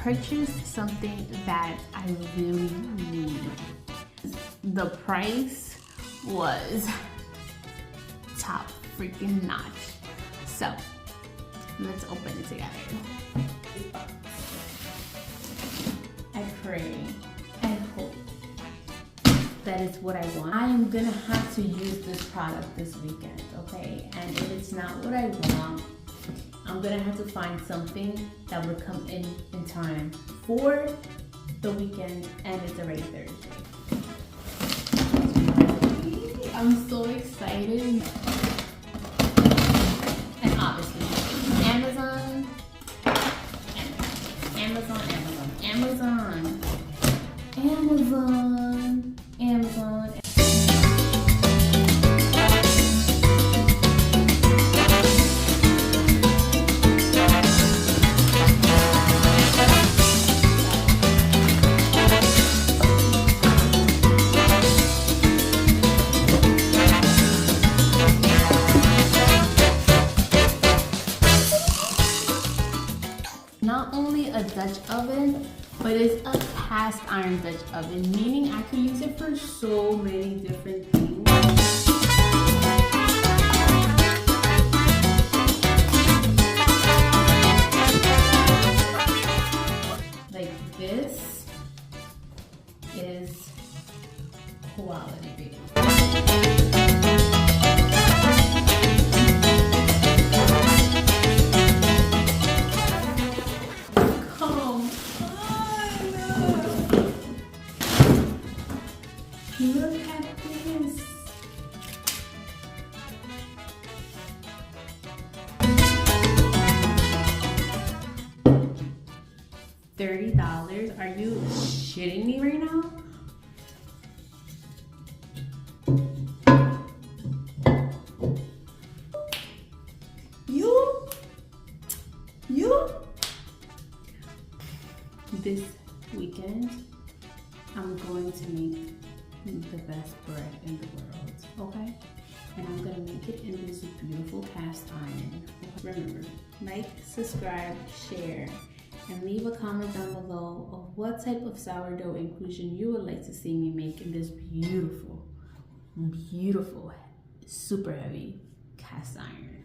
purchased something that I really need. The price was top freaking notch. So let's open it together. I pray, I hope that is what I want. I am gonna have to use this product this weekend, okay? And if it's not what I want, I'm gonna have to find something that would come in time for the weekend, and it's already Thursday. I'm so excited. And obviously, Amazon, Amazon, Amazon, Amazon, Amazon. Not only a Dutch oven, but it's a cast iron Dutch oven, meaning I can use it for so many different things. Like this is quality, baby. Look at this. $30? Are you shitting me right now? You? This weekend, I'm going to make the best bread in the world, okay? And I'm gonna make it in this beautiful cast iron. Remember, like, subscribe, share, and leave a comment down below of what type of sourdough inclusion you would like to see me make in this beautiful, beautiful, super heavy cast iron.